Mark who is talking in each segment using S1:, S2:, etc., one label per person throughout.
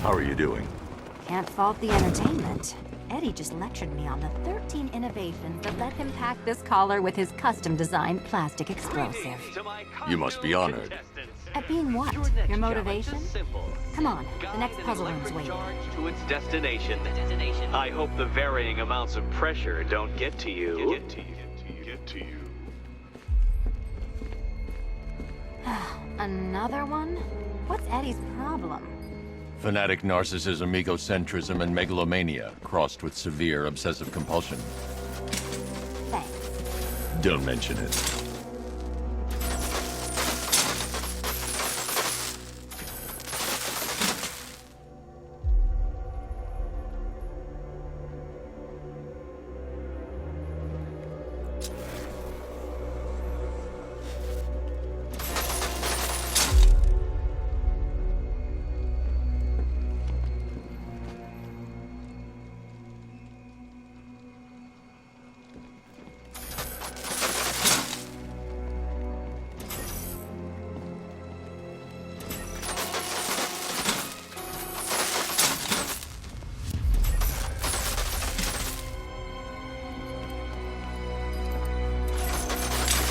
S1: How are you doing?
S2: Can't fault the entertainment. Eddie just lectured me on the 13 innovations that let him pack this collar with his custom-designed plastic explosive.
S1: You must be honored.
S2: At being what? Your motivation? Come on, the next puzzle room's waiting.
S3: Charge to its destination. I hope the varying amounts of pressure don't get to you.
S2: Another one? What's Eddie's problem?
S1: Fanatic narcissism, egocentrism, and megalomania, crossed with severe obsessive compulsion.
S2: Thanks.
S1: Don't mention it.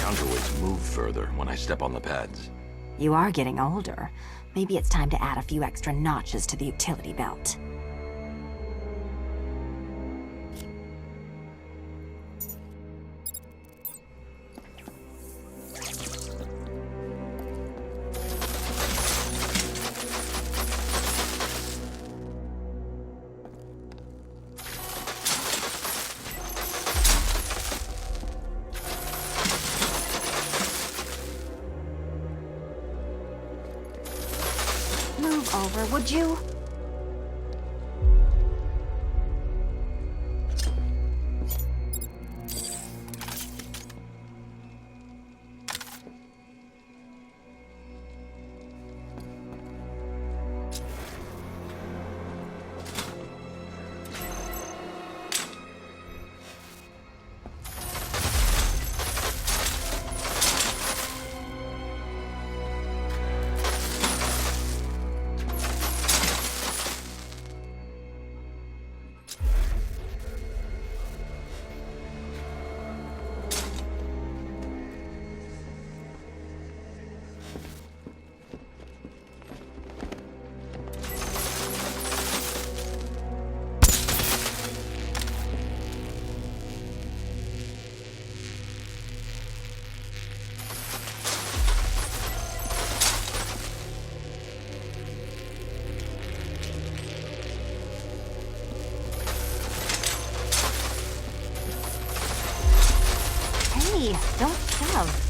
S1: Counterweights move further when I step on the pads.
S2: You are getting older. Maybe it's time to add a few extra notches to the utility belt. Move over, would you? Hey, don't shove.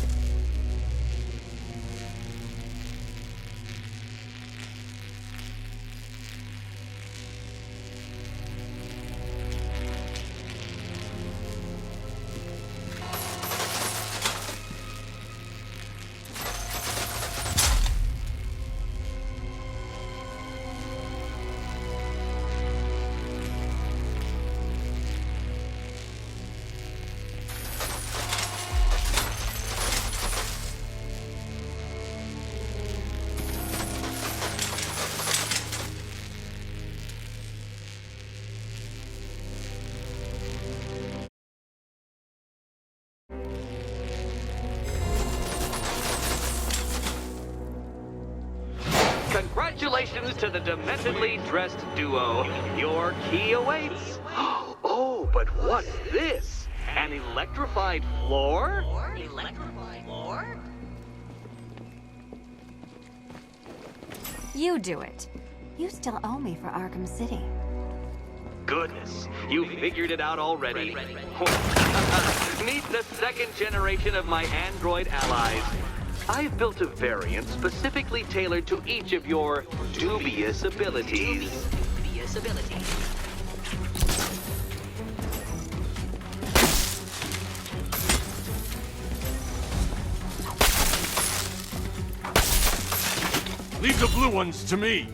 S3: Congratulations to the dementedly dressed duo. Your key awaits. Oh, but what's this? An electrified floor? Electrified floor?
S2: You do it. You still owe me for Arkham City.
S3: Goodness, you figured it out already. Meet the second generation of my android allies. I've built a variant specifically tailored to each of your dubious abilities.
S1: Leave the blue ones to me!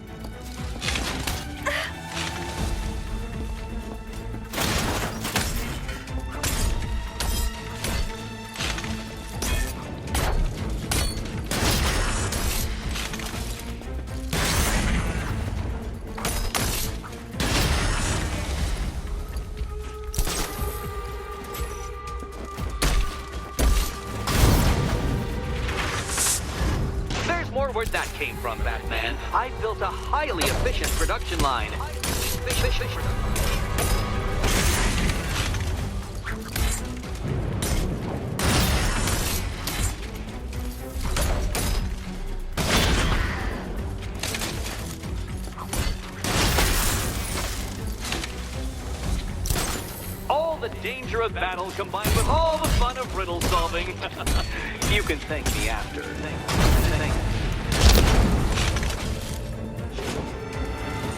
S3: where that came from, Batman. I built a highly efficient production line. All the danger of battle combined with all the fun of riddle solving. You can thank me after.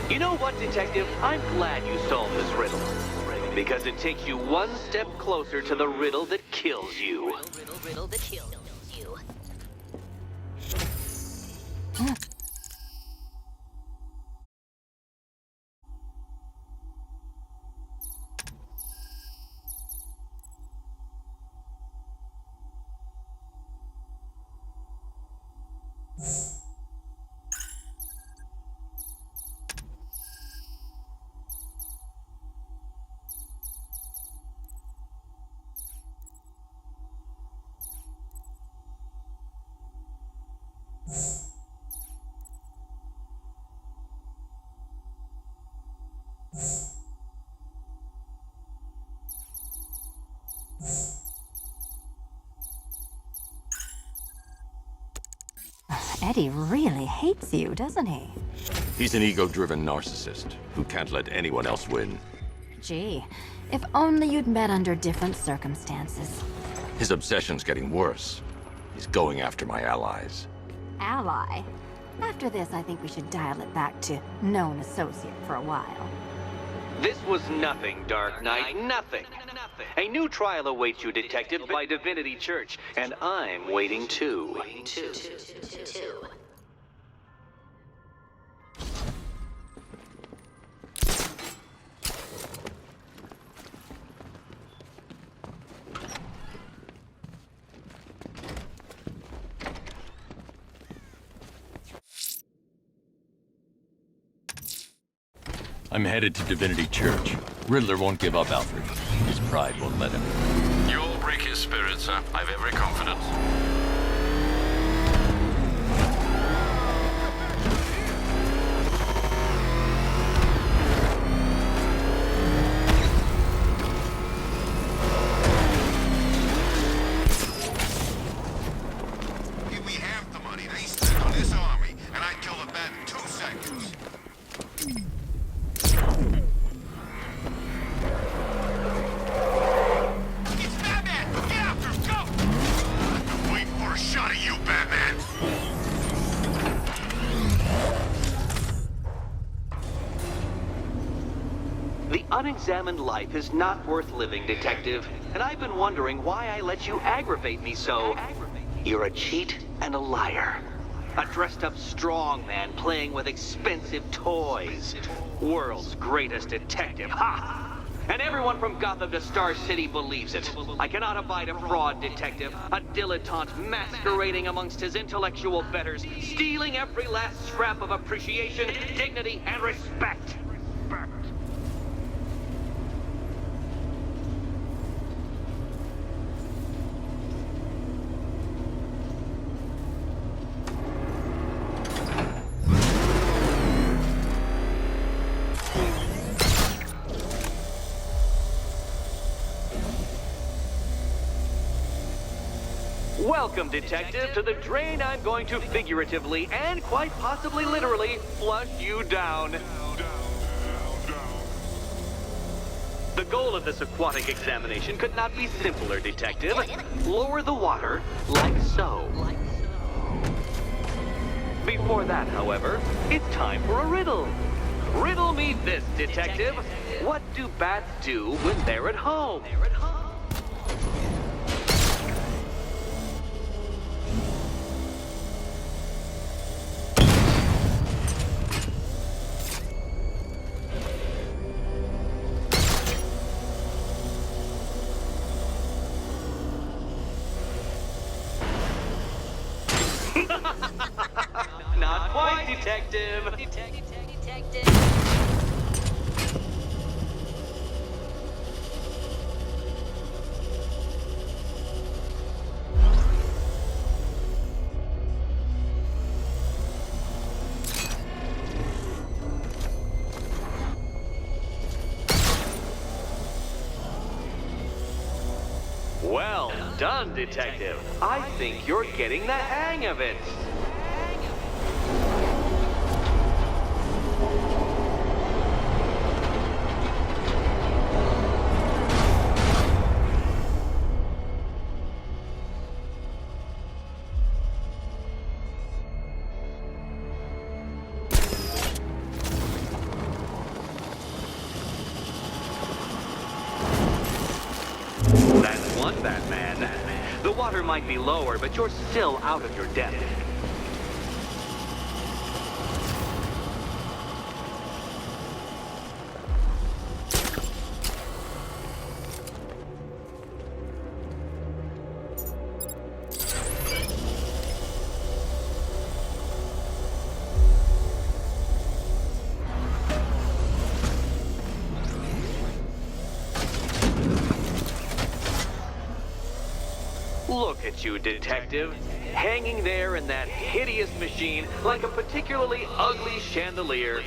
S3: You know what, Detective? I'm glad you solved this riddle. Because it takes you one step closer to the riddle that kills you. Riddle that kills you.
S2: Eddie really hates you, doesn't he?
S1: He's an ego-driven narcissist who can't let anyone else win.
S2: Gee, if only you'd met under different circumstances.
S1: His obsession's getting worse. He's going after my allies.
S2: Ally? After this, I think we should dial it back to known associate for a while.
S3: This was nothing, Dark Knight, nothing. A new trial awaits you, Detective, by Divinity Church, and I'm waiting too.
S1: I'm headed to Divinity Church. Riddler won't give up, Alfred. His pride won't let him.
S4: You'll break his spirit, sir. I've every confidence.
S5: Give me half the money they spent on this army, and I'd kill the bat in 2 seconds. It's Batman! Get after him! Go! I've been waiting for a shot at you, Batman!
S3: The unexamined life is not worth living, Detective, and I've been wondering why I let you aggravate me so. You're a cheat and a liar. A dressed-up strongman playing with expensive toys. World's greatest detective, ha! And everyone from Gotham to Star City believes it. I cannot abide a fraud, Detective. A dilettante masquerading amongst his intellectual betters, stealing every last scrap of appreciation, dignity, and respect. Welcome, Detective, to the drain I'm going to figuratively and quite possibly literally flush you down. The goal of this aquatic examination could not be simpler, Detective. Lower the water, like so. Before that, however, it's time for a riddle. Riddle me this, Detective. What do bats do when they're at home? Not quite, Detective. Well done, Detective. I think you're getting the hang of it. That's one Batman. The water might be lower, but you're still out of your depth. Look at you, Detective. Hanging there in that hideous machine like a particularly ugly chandelier.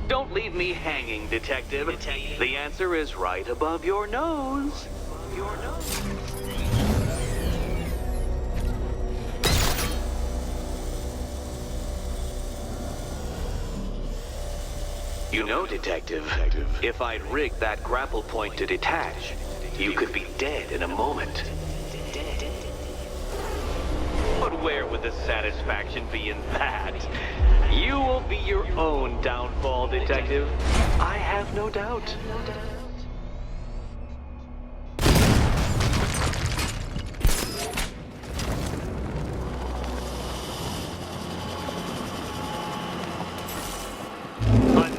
S3: Don't leave me hanging, Detective. The answer is right above your nose. Your nose. You know, Detective, if I'd rigged that grapple point to detach, you could be dead in a moment. But where would the satisfaction be in that? You will be your own downfall, Detective. I have no doubt.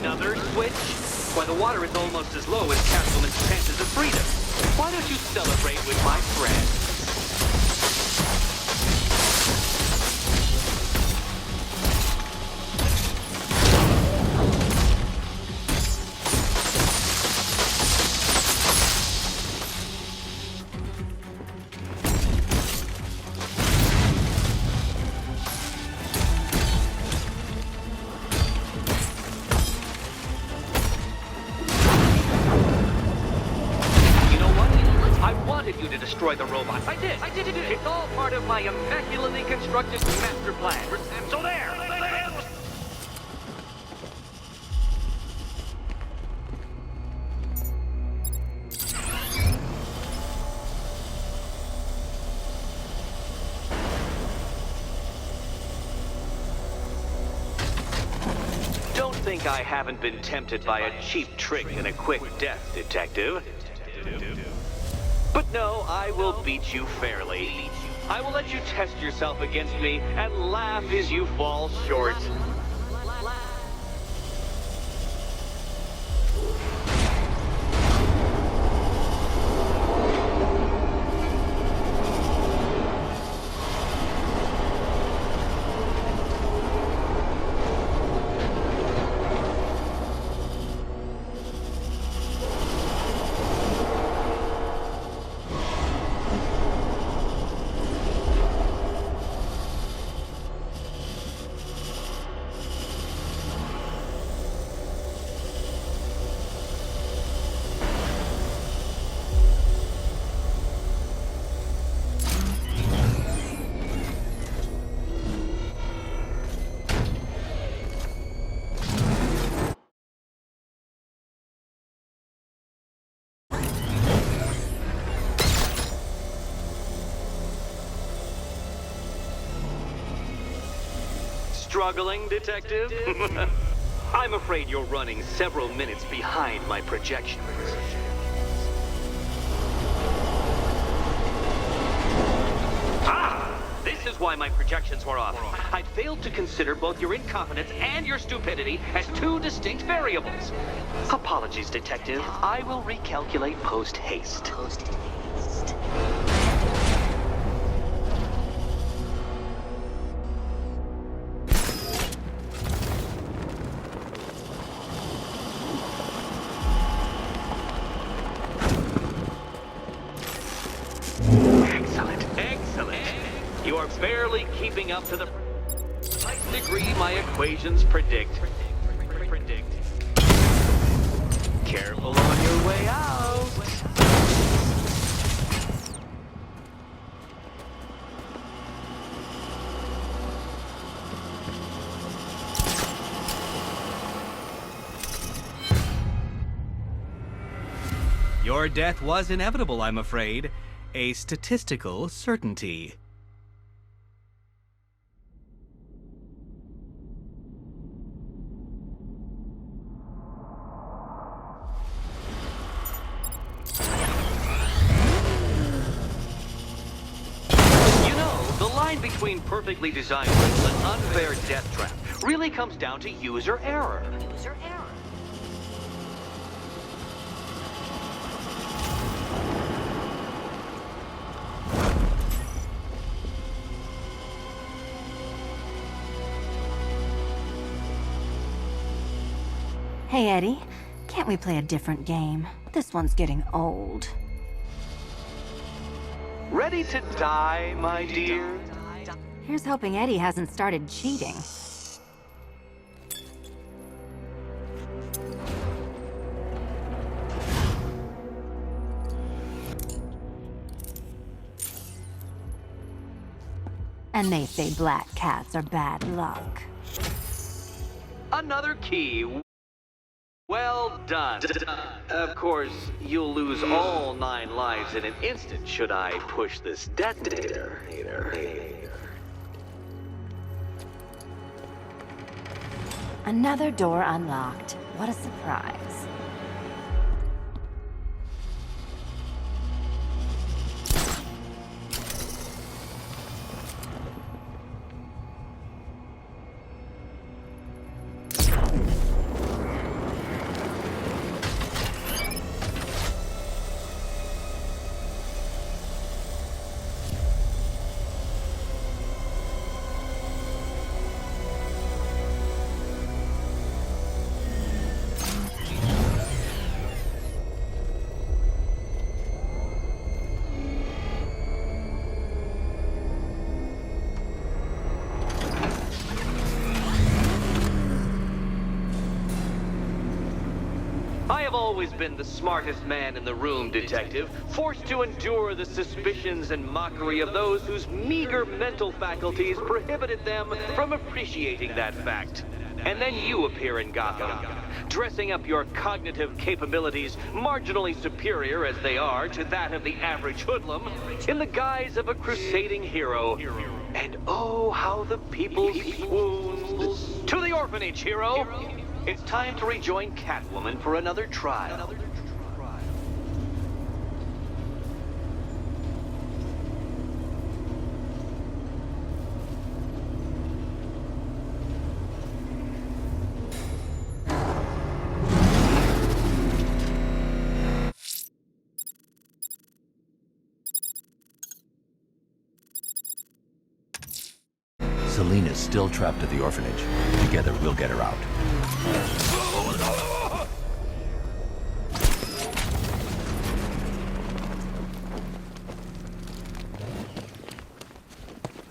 S3: Another switch? Why, the water is almost as low as Catwoman's chances of freedom. Why don't you celebrate with my friend? You to destroy the robots. I did. It's all part of my immaculately constructed master plan. So there. Don't think I haven't been tempted by a cheap trick and a quick death, Detective. But no, I will beat you fairly. I will let you test yourself against me and laugh as you fall short. Struggling, Detective? I'm afraid you're running several minutes behind my projections. This is why my projections were off. I failed to consider both your incompetence and your stupidity as two distinct variables. Apologies, Detective. I will recalculate post-haste. keeping up to the degree my equations predict. Careful on your way out.
S6: Your death was inevitable, I'm afraid. A statistical certainty.
S3: You know, the line between perfectly designed riddle and unfair death trap really comes down to user error.
S2: Hey, Eddie, can't we play a different game? This one's getting old.
S3: Ready to die, my dear?
S2: Here's hoping Eddie hasn't started cheating. And they say black cats are bad luck.
S3: Another key. Well done. Of course, you'll lose all 9 lives in an instant should I push this detonator.
S2: Another door unlocked. What a surprise.
S3: I have always been the smartest man in the room, Detective, forced to endure the suspicions and mockery of those whose meager mental faculties prohibited them from appreciating that fact. And then you appear in Gotham, dressing up your cognitive capabilities marginally superior as they are to that of the average hoodlum, in the guise of a crusading hero. And oh, how the people swoons. To the orphanage, hero! It's time to rejoin Catwoman for another trial.
S1: Selena's still trapped at the orphanage. Together, we'll get her out.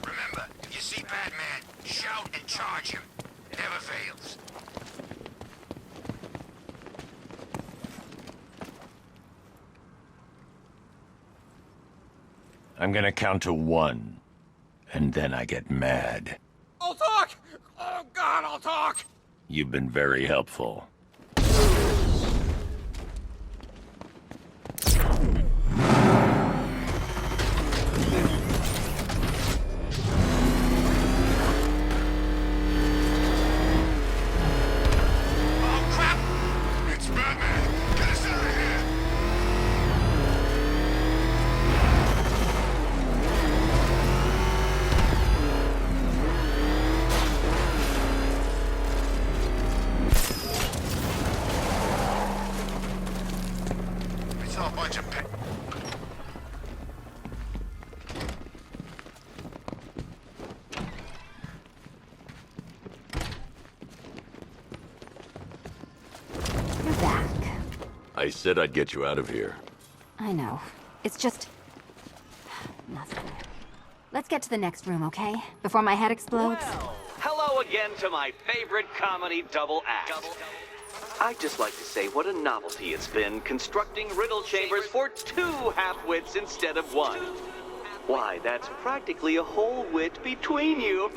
S5: Remember, if you see Batman, shout and charge him. Never fails.
S1: I'm gonna count to 1, and then I get mad.
S7: I'll talk! Oh God, I'll talk!
S1: You've been very helpful.
S5: Oh crap! It's Batman! Get us out of here! It's all a bunch of
S2: You're back.
S1: I said I'd get you out of here.
S2: I know. It's just... nothing. Let's get to the next room, okay? Before my head explodes.
S3: Well, hello again to my favorite comedy double act. I'd just like to say what a novelty it's been constructing riddle chambers for 2 half-wits instead of 1. Why, that's practically a whole wit between you.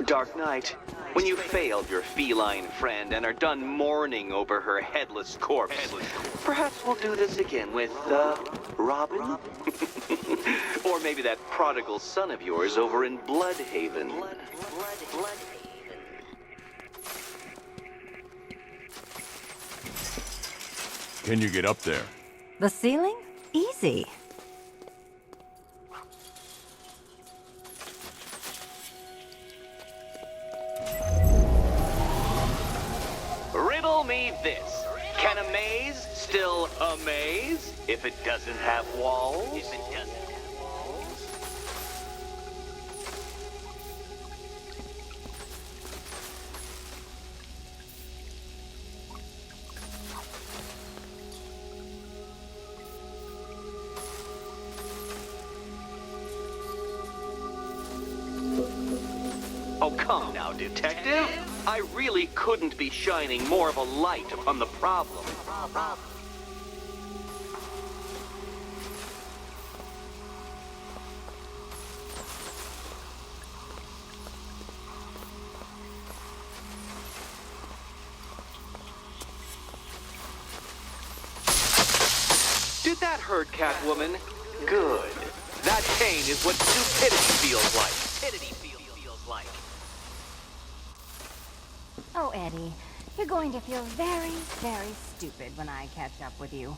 S3: Dark Knight, when you failed your feline friend and are done mourning over her headless corpse, perhaps we'll do this again with, Robin? Or maybe that prodigal son of yours over in Bloodhaven.
S1: Can you get up there?
S2: The ceiling? Easy.
S3: Riddle me this. Can a maze still amaze if it doesn't have walls? Oh, come now, detective. I really couldn't be shining more of a light upon the problem. Did that hurt, Catwoman? Good. That pain is what stupidity feels like.
S2: Oh, Eddie, you're going to feel very, very stupid when I catch up with you.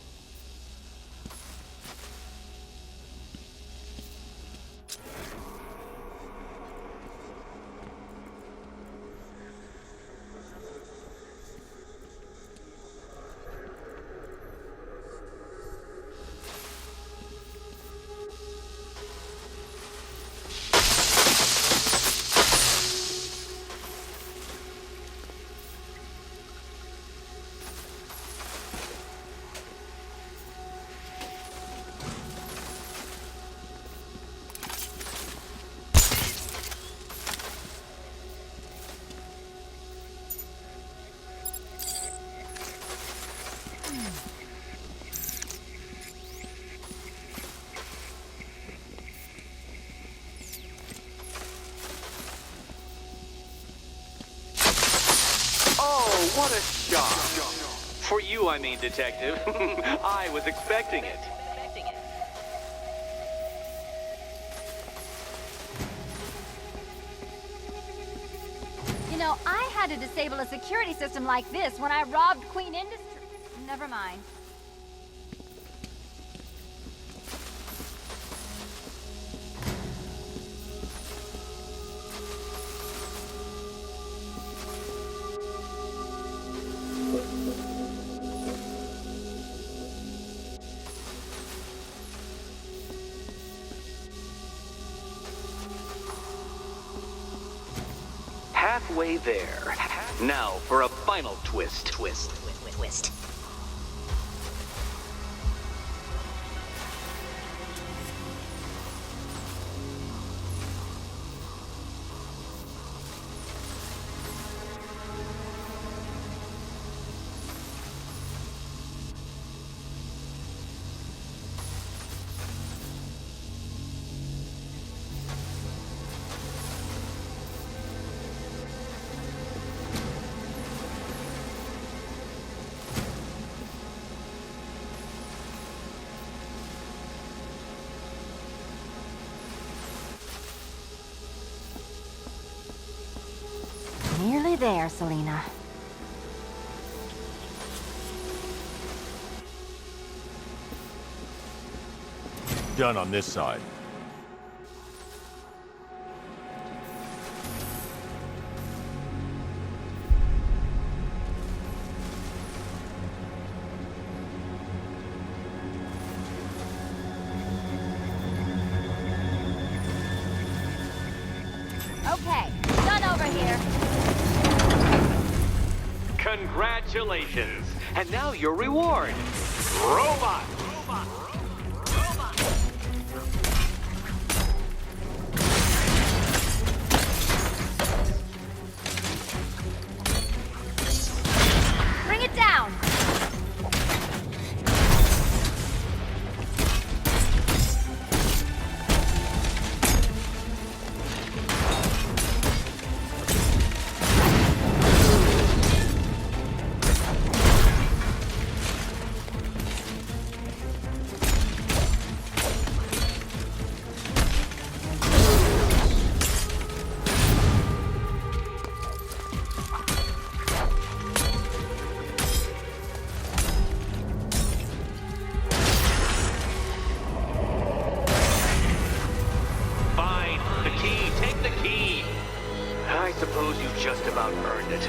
S3: What a shock. For you, I mean, Detective. I was expecting it.
S2: You know, I had to disable a security system like this when I robbed Queen Industries. Never mind.
S3: Halfway there. Now for a final twist.
S2: Nearly there, Selena.
S1: Done on this side.
S2: Okay, done over here.
S3: Congratulations. And now your reward. Robot. guarantee. I suppose you just about earned it.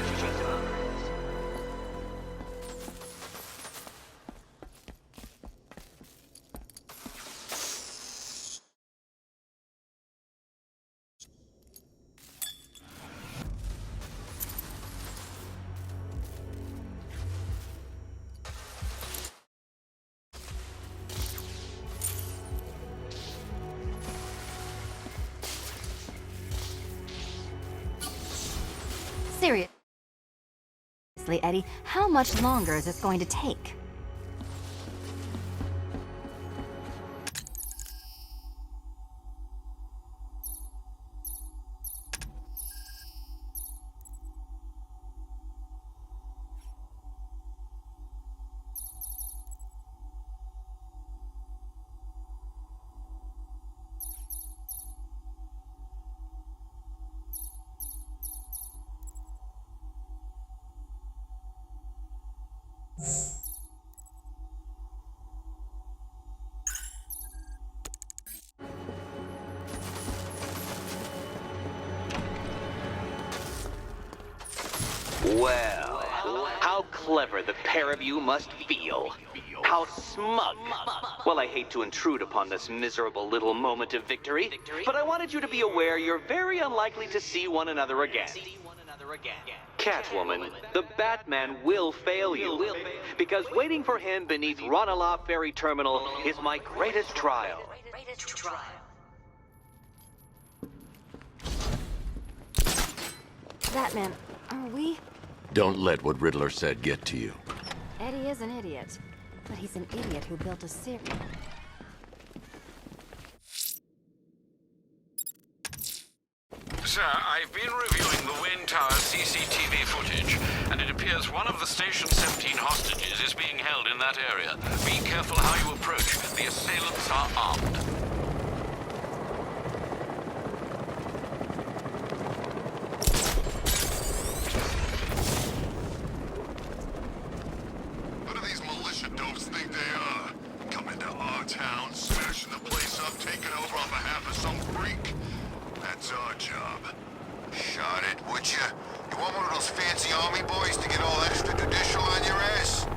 S2: Seriously, Eddie, how much longer is this going to take?
S3: Well, how clever the pair of you must feel. How smug. Well, I hate to intrude upon this miserable little moment of victory, but I wanted you to be aware you're very unlikely to see one another again. Catwoman, the Batman will fail you, because waiting for him beneath Ranelagh Ferry Terminal is my greatest trial.
S2: Batman, are we?
S1: Don't let what Riddler said get to you.
S2: Eddie is an idiot, but he's an idiot who built a serial.
S4: Sir, I've been reviewing the Wayne Tower CCTV footage, and it appears one of the Station 17 hostages is being held in that area. Be careful how you approach. The assailants are armed.
S5: Who do these militia dopes think they are? Coming to our town, smashing the place up, taking over on behalf of some freak? That's our job. Shot it, would you? You want one of those fancy army boys to get all extrajudicial on your ass?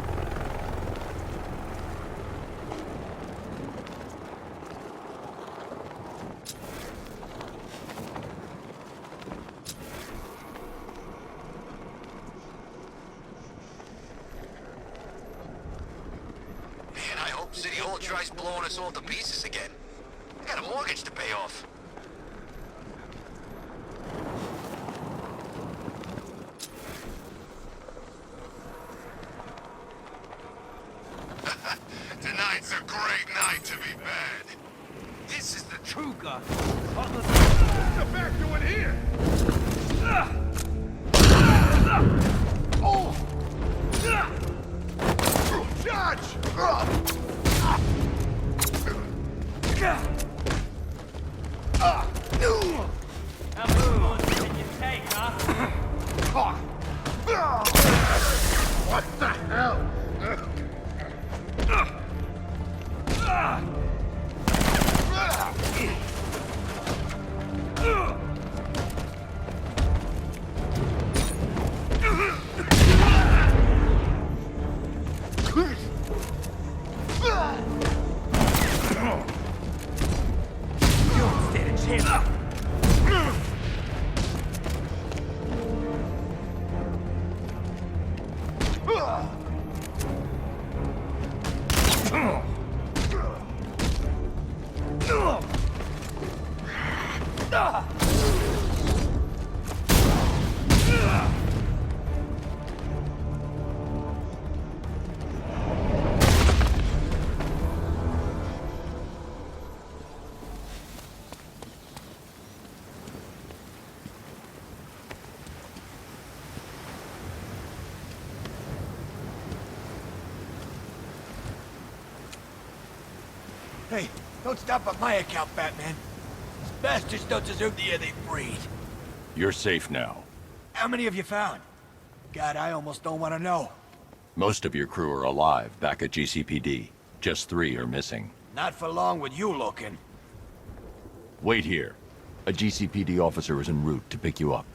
S5: Man, I hope City Hall tries blowing us all to pieces again. I got a mortgage to pay off. Tonight's a great night to be bad.
S6: This is the true God.
S5: What's the back doing here? Oh! Judge!
S6: How many more can you take, huh?
S5: What the hell?
S6: Stand a chance.
S7: Hey, don't stop at my account, Batman. These bastards don't deserve the air they breathe.
S1: You're safe now.
S7: How many have you found? God, I almost don't want to know.
S1: Most of your crew are alive back at GCPD. Just 3 are missing.
S7: Not for long with you looking.
S1: Wait here. A GCPD officer is en route to pick you up.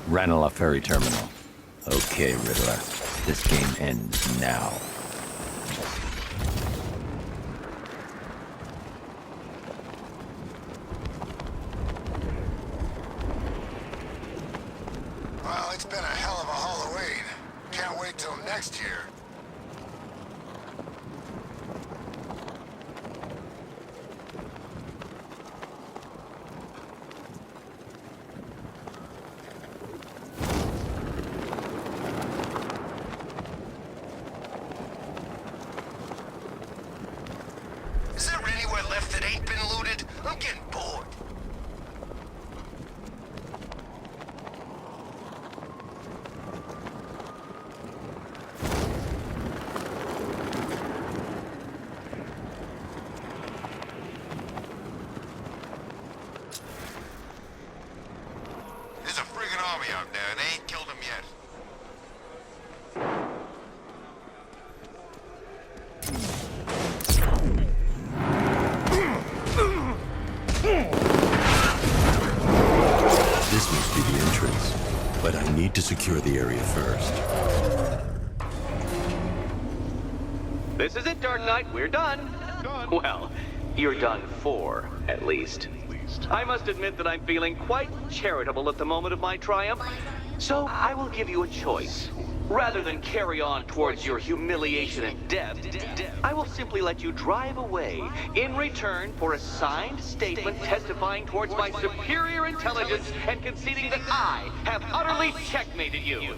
S1: Ranelagh Ferry Terminal. Okay, Riddler. This game ends now.
S5: Well, it's been a hell of a Halloween. Can't wait till next year. Is there anywhere left that ain't been looted? I'm getting bored. There's a friggin' army out there, and they ain't killed them yet.
S1: This must be the entrance, but I need to secure the area first.
S3: This is it, Dark Knight. We're done. Well, you're done for, at least. I must admit that I'm feeling quite charitable at the moment of my triumph. So I will give you a choice. Rather than carry on towards your humiliation and death, I will simply let you drive away in return for a signed statement testifying towards my superior intelligence and conceding that I have utterly checkmated you.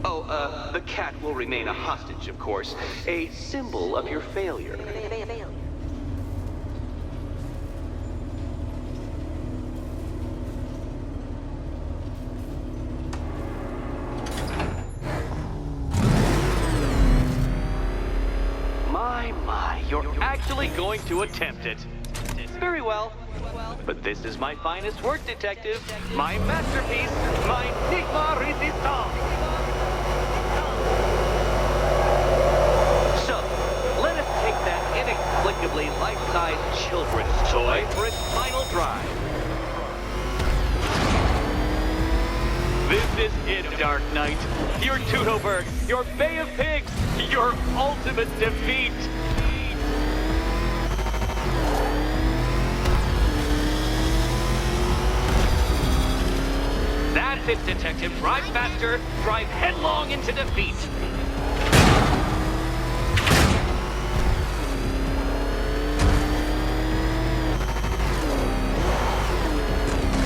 S3: Oh, the cat will remain a hostage, of course, a symbol of your failure. My, you're actually going to attempt it. Very well. But this is my finest work, detective. My masterpiece, my Enigma Resistance. So, let us take that inexplicably life-size children's toy for its final drive. This is it, Dark Knight. Your Teutoburg, your Bay of Pigs, your ultimate defeat. That's it, Detective. Drive faster, drive headlong into defeat.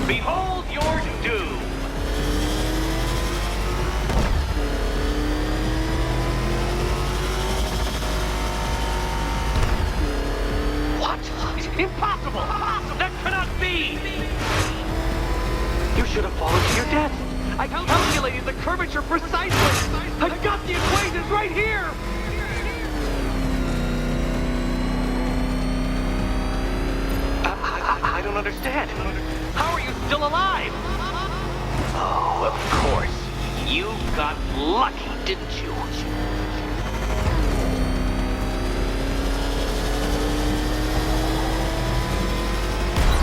S3: Behold your doom. Impossible! That cannot be! You should have fallen to your death. I calculated the curvature precisely. I've got the equations right here. I don't understand. How are you still alive? Oh, of course. You got lucky, didn't you?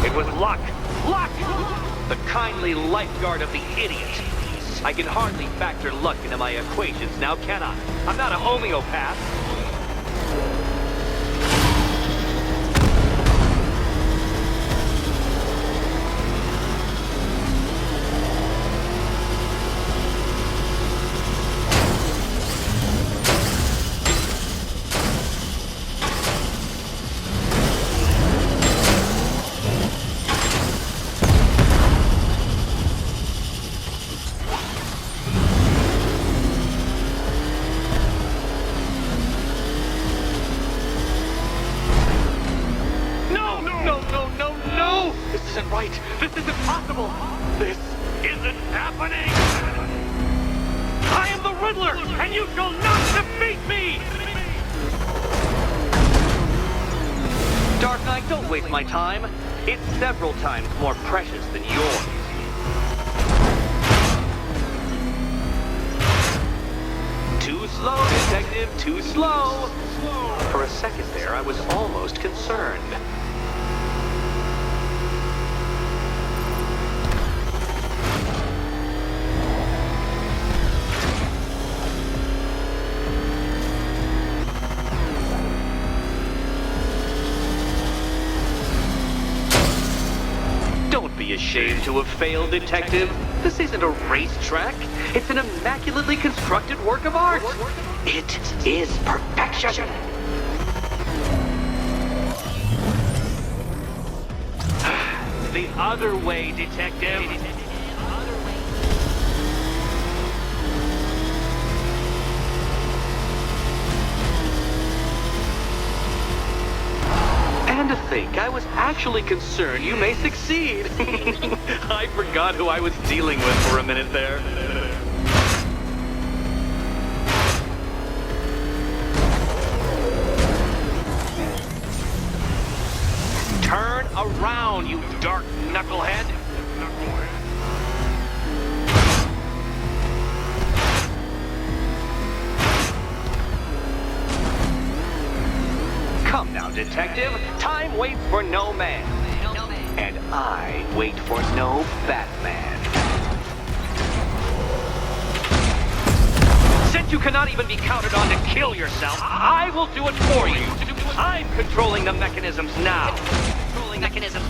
S3: It was luck. Luck! The kindly lifeguard of the idiot. I can hardly factor luck into my equations now, can I? I'm not a homeopath. isn't right. This isn't possible. This isn't happening. I am the Riddler, and you shall not defeat me! Dark Knight, don't waste my time. It's several times more precious than yours. Too slow, Detective, too slow. For a second there, I was almost concerned. Don't be ashamed to have failed, Detective. This isn't a racetrack. It's an immaculately constructed work of art. It is perfection. The other way, Detective. And to think, I was actually concerned you may succeed. I forgot who I was dealing with for a minute there. Turn around, you dark knucklehead. Come now, Detective. Time waits for no man. And I wait for no Batman. Since you cannot even be counted on to kill yourself, I will do it for you. I'm controlling the mechanisms now. Controlling mechanism.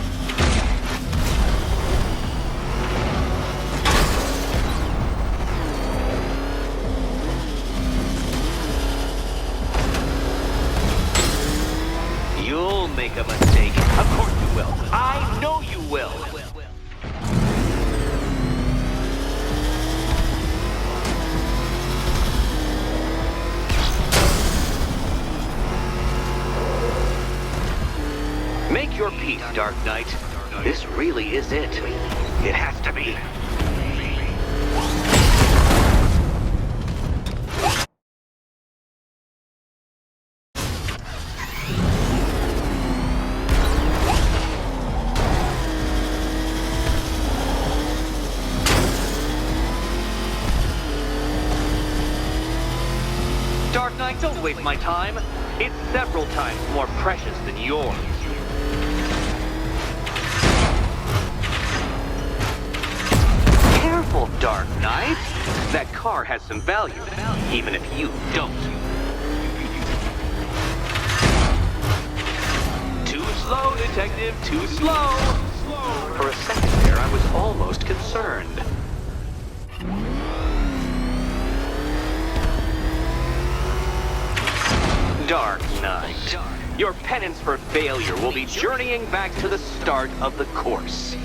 S3: You'll make a mistake. Of course you will. I know you will. Make your peace, Dark Knight. This really is it. It has to be. Dark Knight, don't waste my time. It's several times more precious than yours. Careful, Dark Knight. That car has some value, even if you don't. Too slow, Detective, too slow. For a second there, I was almost concerned. Dark Knight, your penance for failure will be journeying back to the start of the course.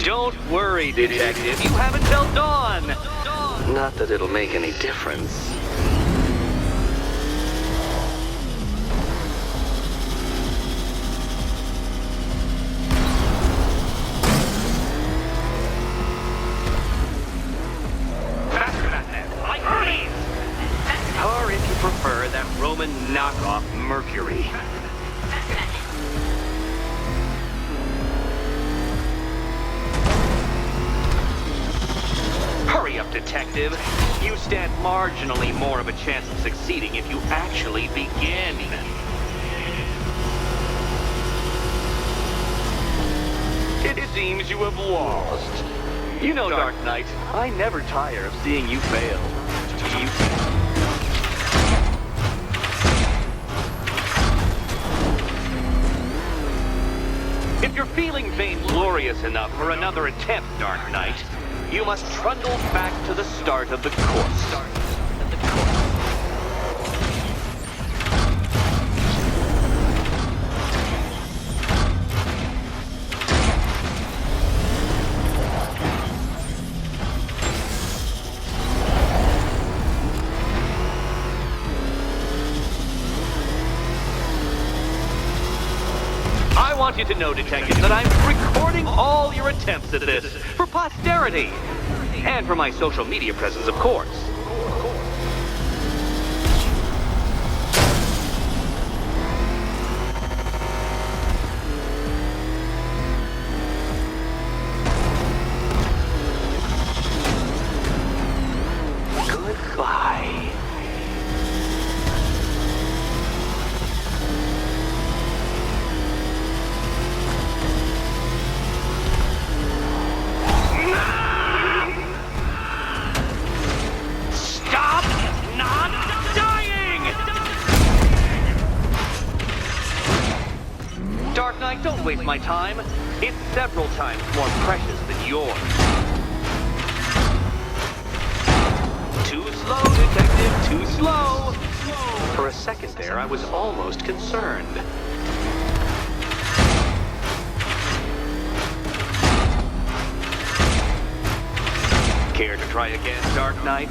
S3: Don't worry, Detective. You have until dawn. Not that it'll make any difference. Faster, Batman. Like freeze! Or if you prefer, that Roman knockoff Mercury. Hurry up, Detective. You stand marginally more of a chance of succeeding if you actually begin. It seems you have lost. You know, Dark Knight, I never tire of seeing you fail. If you're feeling vainglorious enough for another attempt, Dark Knight, you must trundle back to the start of the course. I want you to know, Detective, that I'm recording all your attempts at this for posterity. And for my social media presence, of course. Goodbye. Stop not dying! Dark Knight, don't waste my time. It's several times more precious than yours. Too slow, Detective, too slow. For a second there, I was almost concerned. Care to try again, Dark Knight?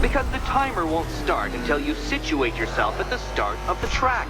S3: Because the timer won't start until you situate yourself at the start of the track.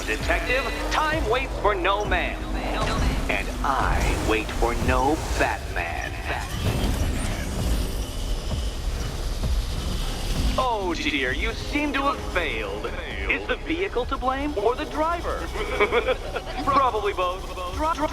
S3: Detective, time waits for no man. And I wait for no Batman. Oh dear, you seem to have failed. Is the vehicle to blame or the driver? Probably both. Driver.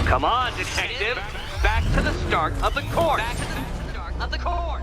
S3: Come on, Detective. Back to the start of the course. Back to the start of the course.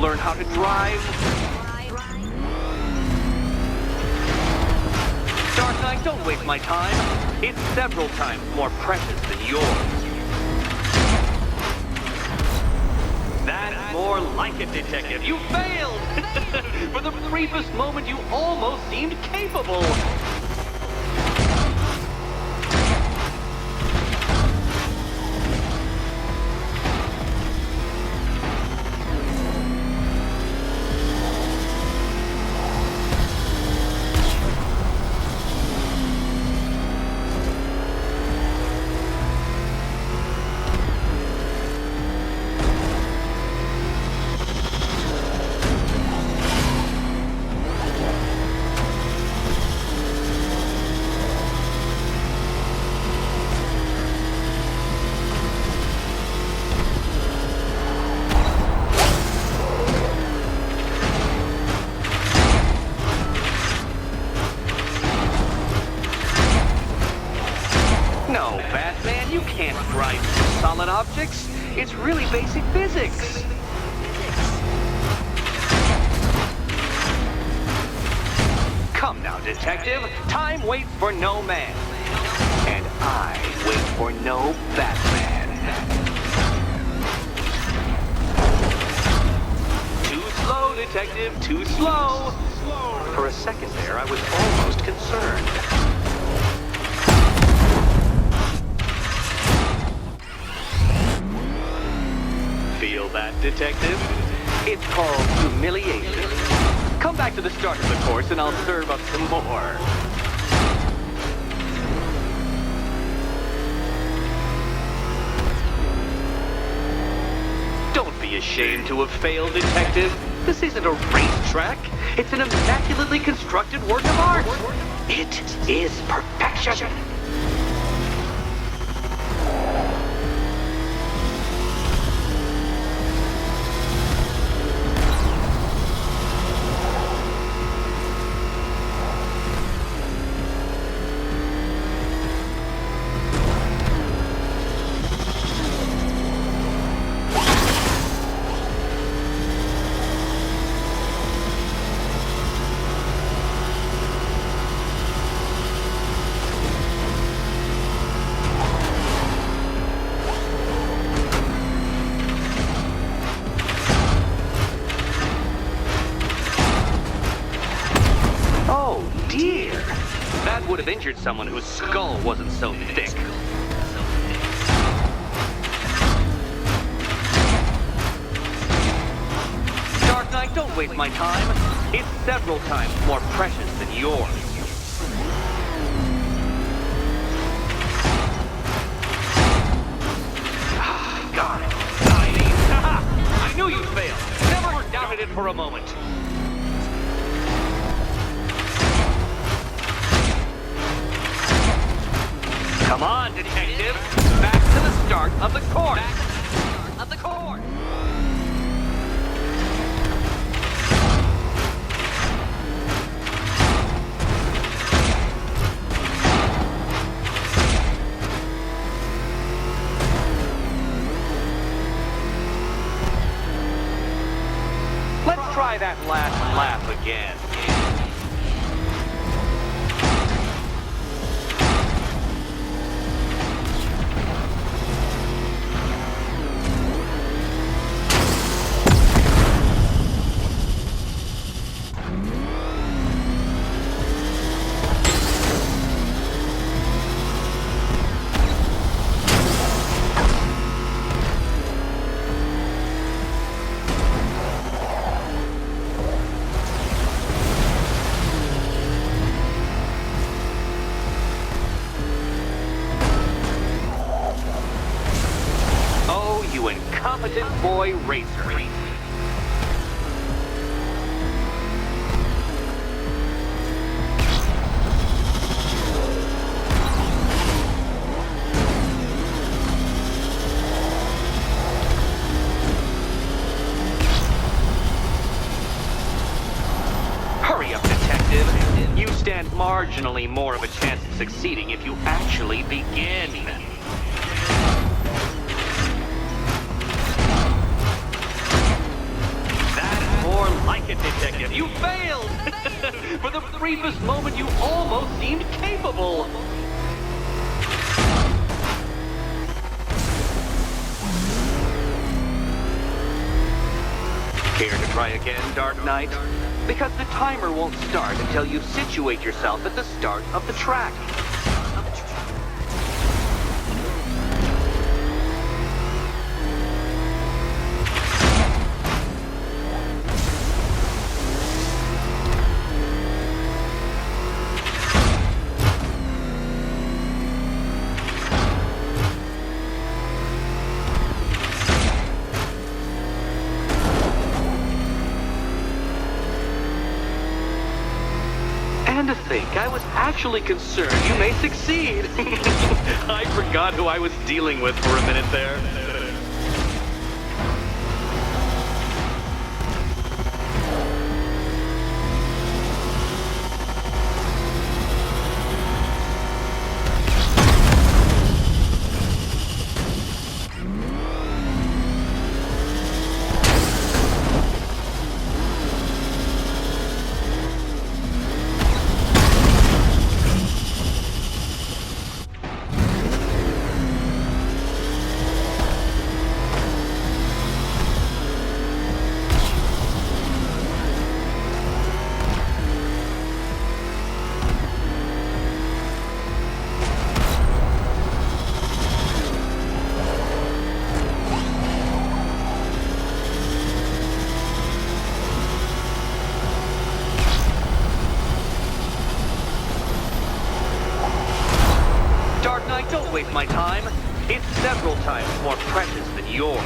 S3: Learn how to drive. Dark Knight, don't waste my time. It's several times more precious than yours. That's more like it, Detective. You failed! For the briefest moment, you almost seemed capable. No, Batman, you can't drive solid objects. It's really basic physics. Come now, detective. Time waits for no man. And I wait for no Batman. Too slow, detective, too slow. For a second there, I was almost concerned. Feel that, detective? It's called humiliation. Come back to the start of the course and I'll serve up some more. Don't be ashamed to have failed, detective. This isn't a racetrack. It's an immaculately constructed work of art. It is perfection. That would have injured someone whose skull wasn't so thick. Dark Knight, don't waste my time. It's several times more precious than yours. Got it. I knew you'd fail. Never doubted it for a moment. Come on, detective. Back to the start of the course. Back to the start of the course. Let's try that last lap again. You incompetent boy racer. Hurry up, detective. You stand marginally more of a chance of succeeding if you actually begin. More like it, detective. You failed! For the briefest moment, you almost seemed capable. Care to try again, Dark Knight? Because the timer won't start until you situate yourself at the start of the track. And to think, I was actually concerned you may succeed. I forgot who I was dealing with for a minute there. waste my time. It's several times more precious than yours.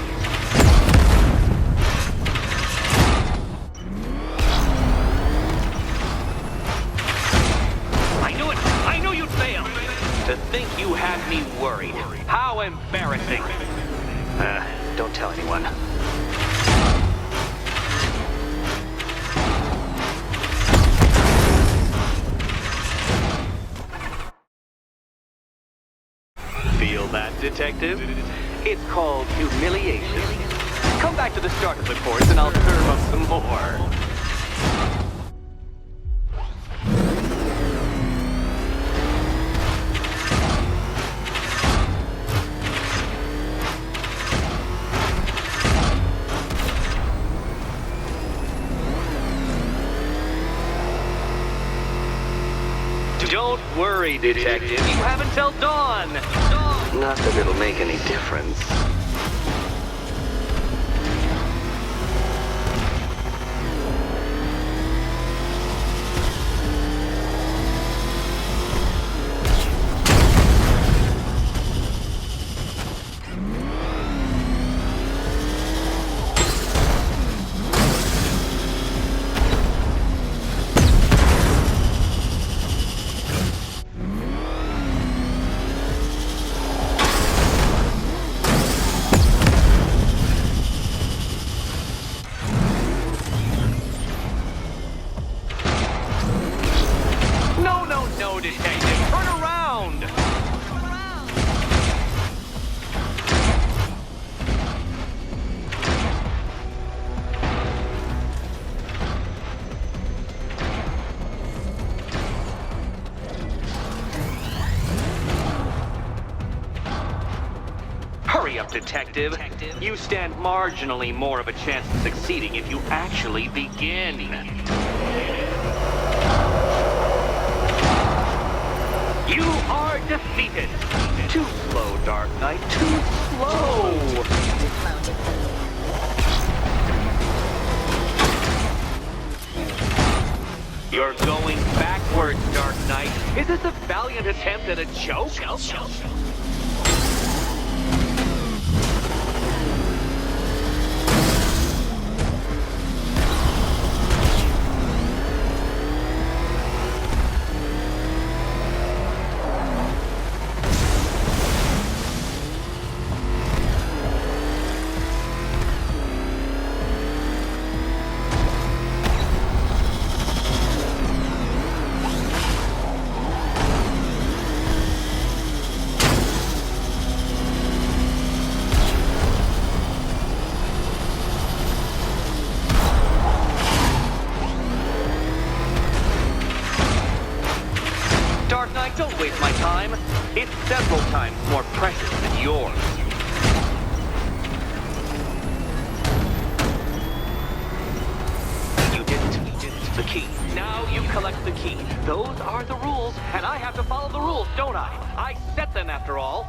S3: I knew it! I knew you'd fail! To think you had me worried. How embarrassing. Don't tell anyone. Feel that, Detective? It's called humiliation. Come back to the start of the course and I'll serve up some more. Don't worry, Detective. You have until dawn. Not that it'll make any difference. No, Detective, turn around! Hurry up, Detective. You stand marginally more of a chance of succeeding if you actually begin. You are defeated. Too slow, Dark Knight. Too slow. You're going backwards, Dark Knight. Is this a valiant attempt at a joke? Dark Knight, don't waste my time. It's several times more precious than yours. You didn't. The key. Now you collect the key. Those are the rules, and I have to follow the rules, don't I? I set them after all.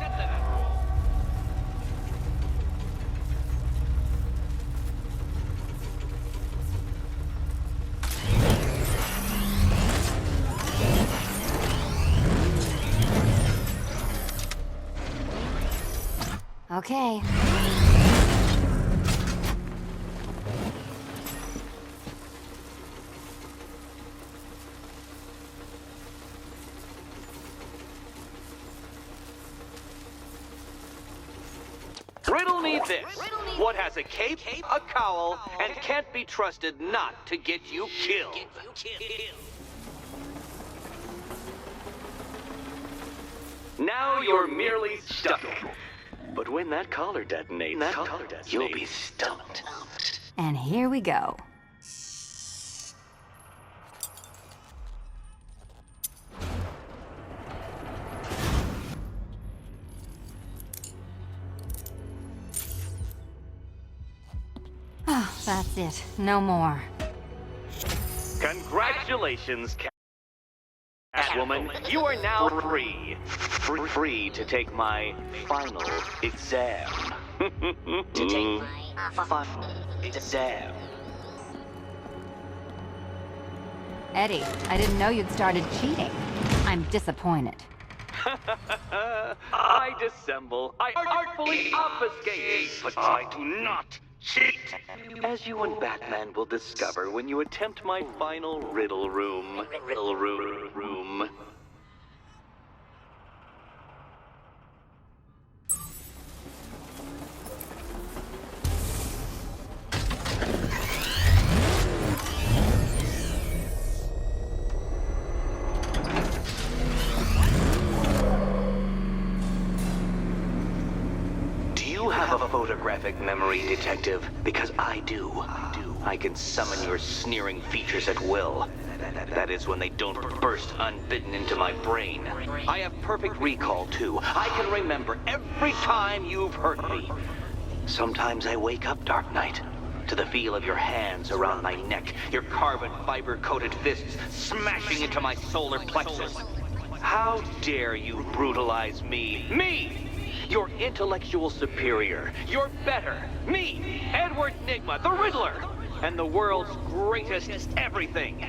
S2: Okay.
S3: Riddle me this. What has a cape, a cowl, and can't be trusted not to get you killed? Now you're merely stuck. But when that collar detonates, you'll be stumped.
S2: And here we go. Oh, that's it. No more.
S3: Congratulations, Catwoman. You are now free. Free to take my final exam. To take my final exam.
S2: Eddie, I didn't know you'd started cheating. I'm disappointed.
S3: I dissemble. I artfully obfuscate. But I do not cheat. As you and Batman will discover when you attempt my final riddle room. Riddle room. You have a photographic memory, Detective, because I do. I can summon your sneering features at will. That is when they don't burst unbidden into my brain. I have perfect recall, too. I can remember every time you've hurt me. Sometimes I wake up, Dark Knight, to the feel of your hands around my neck, your carbon fiber-coated fists smashing into my solar plexus. How dare you brutalize me? Me! Your intellectual superior. You're better. Me, Edward Nygma, the Riddler, and the world's greatest everything.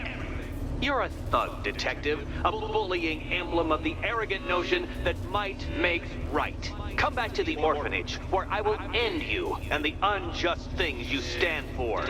S3: You're a thug, Detective, a bullying emblem of the arrogant notion that might makes right. Come back to the orphanage, where I will end you and the unjust things you stand for.